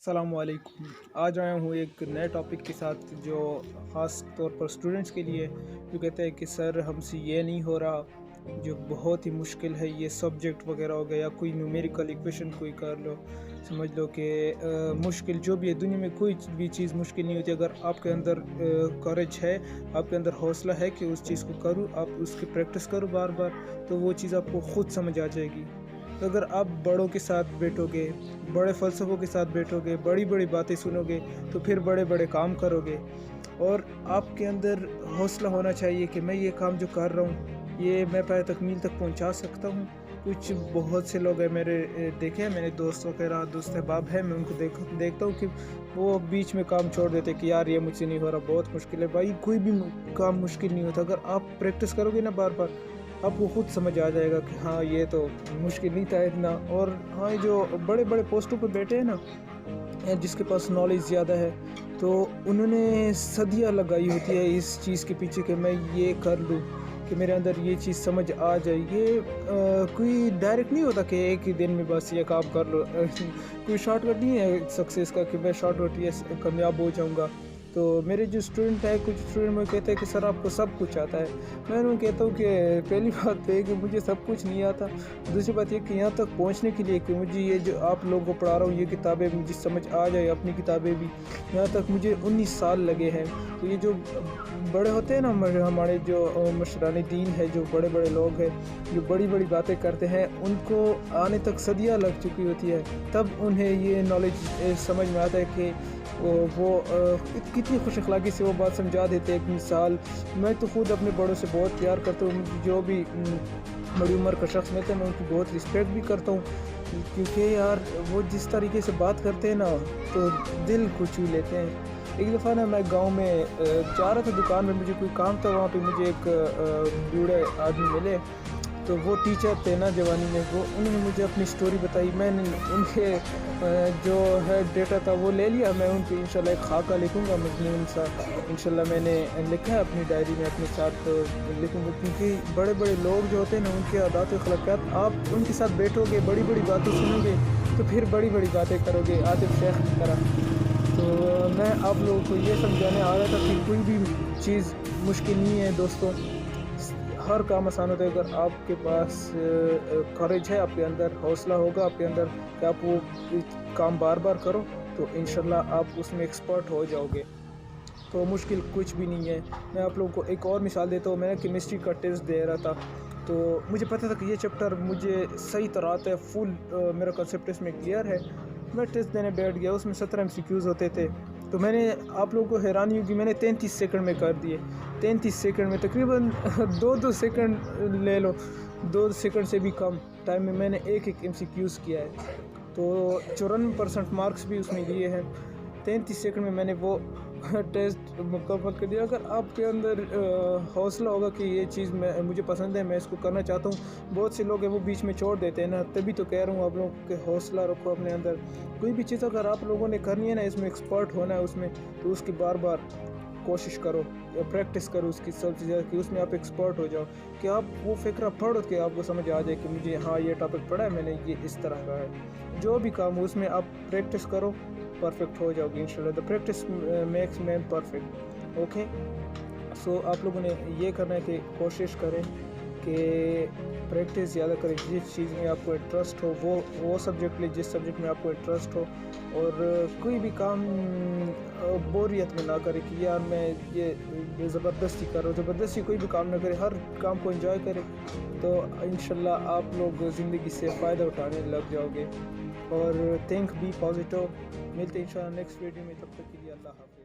السلام علیکم۔ آج آیا ہوں ایک نئے ٹاپک کے ساتھ جو خاص طور پر اسٹوڈنٹس کے لیے، جو کہتے ہیں کہ سر ہم سے یہ نہیں ہو رہا، جو بہت ہی مشکل ہے یہ سبجیکٹ وغیرہ ہو گیا، یا کوئی نیومیریکل ایکویشن کوئی کر لو، سمجھ لو کہ مشکل جو بھی ہے دنیا میں کوئی بھی چیز مشکل نہیں ہوتی۔ اگر آپ کے اندر کریج ہے، آپ کے اندر حوصلہ ہے کہ اس چیز کو کرو، آپ اس کی پریکٹس کرو بار بار، تو وہ چیز آپ کو خود سمجھ آ جائے گی۔ اگر آپ بڑوں کے ساتھ بیٹھو گے، بڑے فلسفوں کے ساتھ بیٹھو گے، بڑی بڑی باتیں سنو گے، تو پھر بڑے بڑے کام کرو گے۔ اور آپ کے اندر حوصلہ ہونا چاہیے کہ میں یہ کام جو کر رہا ہوں یہ میں پہلے تکمیل تک پہنچا سکتا ہوں۔ کچھ بہت سے لوگ ہیں میرے دیکھے ہیں، میرے دوست وغیرہ، دوست احباب ہیں، میں ان کو دیکھتا ہوں کہ وہ بیچ میں کام چھوڑ دیتے کہ یار یہ مجھ سے نہیں ہو رہا، بہت مشکل ہے۔ بھائی کوئی بھی کام مشکل نہیں ہوتا، اگر آپ پریکٹس کرو گے نا بار بار، آپ کو خود سمجھ آ جائے گا کہ ہاں یہ تو مشکل نہیں تھا اتنا۔ اور ہاں جو بڑے بڑے پوسٹوں پہ بیٹھے ہیں نا، جس کے پاس نالج زیادہ ہے، تو انہوں نے صدیاں لگائی ہوتی ہے اس چیز کے پیچھے کہ میں یہ کر لوں، کہ میرے اندر یہ چیز سمجھ آ جائے۔ یہ کوئی ڈائریکٹ نہیں ہوتا کہ ایک ہی دن میں بس یہ کام کر لو۔ کوئی شارٹ کٹ نہیں ہے سکسیس کا کہ میں شارٹ کٹ یہ کامیاب ہو جاؤں گا۔ تو میرے جو اسٹوڈنٹ ہیں، کچھ اسٹوڈنٹ مجھے کہتے ہیں کہ سر آپ کو سب کچھ آتا ہے۔ میں انہوں کہتا ہوں کہ پہلی بات ہے کہ مجھے سب کچھ نہیں آتا، دوسری بات یہ کہ یہاں تک پہنچنے کے لیے کہ مجھے یہ جو آپ لوگوں کو پڑھا رہا ہوں یہ کتابیں مجھے سمجھ آ جائے، اپنی کتابیں بھی، یہاں تک مجھے 19 سال لگے ہیں۔ تو یہ جو بڑے ہوتے ہیں نا، ہمارے جو مشران دین ہے، جو بڑے بڑے لوگ ہیں جو بڑی بڑی باتیں کرتے ہیں، ان کو آنے تک صدیاں لگ چکی ہوتی ہے، تب انہیں یہ نالج سمجھ میں آتا ہے کہ وہ کتنی خوش اخلاقی سے وہ بات سمجھا دیتے ہیں۔ ایک مثال، میں تو خود اپنے بڑوں سے بہت پیار کرتا ہوں، جو بھی بڑی عمر کا شخص ملتا ہے میں ان کی بہت رسپیکٹ بھی کرتا ہوں، کیونکہ یار وہ جس طریقے سے بات کرتے ہیں نا تو دل کو چھو لیتے ہیں۔ ایک دفعہ نا میں گاؤں میں جا رہا تھا دکان میں، مجھے کوئی کام تھا، وہاں پہ مجھے ایک بوڑھے آدمی ملے، تو وہ ٹیچر تھے نا جوانی میں، انہوں نے مجھے اپنی سٹوری بتائی۔ میں نے ان کے جو ہے ڈیٹا تھا وہ لے لیا، میں ان پہ انشاءاللہ ایک خاکہ لکھوں گا مضمون سا، انشاءاللہ میں نے لکھا ہے اپنی ڈائری میں، اپنے ساتھ لکھوں گا، کیونکہ بڑے بڑے لوگ جو ہوتے ہیں نا ان کے عادات و اخلاقیات، آپ ان کے ساتھ بیٹھو گے، بڑی بڑی باتیں سنو گے، تو پھر بڑی بڑی باتیں کرو گے، عاطف شیخ کی طرح۔ تو میں آپ لوگوں کو یہ سمجھانے آ رہا تھا کہ کوئی بھی چیز مشکل نہیں ہے دوستوں، ہر کام آسان ہوتا ہے اگر آپ کے پاس کریج ہے، آپ کے اندر حوصلہ ہوگا، آپ کے اندر کہ آپ وہ کام بار بار کرو، تو انشاءاللہ آپ اس میں ایکسپرٹ ہو جاؤ گے۔ تو مشکل کچھ بھی نہیں ہے۔ میں آپ لوگوں کو ایک اور مثال دیتا ہوں، میں نے کیمسٹری کا ٹیسٹ دے رہا تھا، تو مجھے پتہ تھا کہ یہ چیپٹر مجھے صحیح طرح آتا ہے، فل میرا کنسیپٹ اس میں کلیئر ہے۔ میں ٹیسٹ دینے بیٹھ گیا، اس میں 17 MCQs ہوتے تھے، تو میں نے آپ لوگوں کو حیرانی ہوگی میں نے 33 سیکنڈ میں کر دیے۔ 33 سیکنڈ میں تقریباً 2 سیکنڈ لے لو، 2 سیکنڈ سے بھی کم ٹائم میں نے ایک MCQs کیا ہے، تو 54% مارکس بھی اس میں لیے ہیں۔ 33 سیکنڈ میں نے وہ ٹیسٹ مکمل کر دیا۔ اگر آپ کے اندر حوصلہ ہوگا کہ یہ چیز مجھے پسند ہے، میں اس کو کرنا چاہتا ہوں، بہت سے لوگ ہیں وہ بیچ میں چھوڑ دیتے ہیں نا، تبھی تو کہہ رہا ہوں آپ لوگوں کہ حوصلہ رکھو اپنے اندر۔ کوئی بھی چیز اگر آپ لوگوں نے کرنی ہے نا، اس میں ایکسپرٹ ہونا ہے اس میں، تو اس کی بار بار کوشش کرو، پریکٹس کرو اس کی سب سے زیادہ، کہ اس میں آپ ایکسپرٹ ہو جاؤ، کہ آپ وہ فقرہ پڑھو کہ آپ کو سمجھ آ جائے کہ مجھے ہاں یہ ٹاپک پڑھا ہے میں نے، یہ اس طرح کا ہے۔ جو بھی کام ہو اس میں آپ پریکٹس کرو، پرفیکٹ ہو جاؤ گے انشاءاللہ۔ The practice makes man perfect. Okay, so آپ لوگوں نے یہ کرنا ہے کہ کوشش کریں کہ پریکٹس زیادہ کریں، جس چیز میں آپ کو انٹرسٹ ہو وہ سبجیکٹ لیں، جس سبجیکٹ میں آپ کو انٹرسٹ ہو، اور کوئی بھی کام بوریت میں نہ کرے کہ یار میں یہ زبردستی کر رہا ہوں، زبردستی کوئی بھی کام نہ کرے، ہر کام کو انجوائے کرے، تو انشاءاللہ آپ لوگ زندگی سے فائدہ اٹھانے لگ جاؤ گے۔ اور تھنک بی پازیٹیو، ملتے ہیں انشاءاللہ نیکسٹ ویڈیو میں، تب تک کے لیے اللہ حافظ۔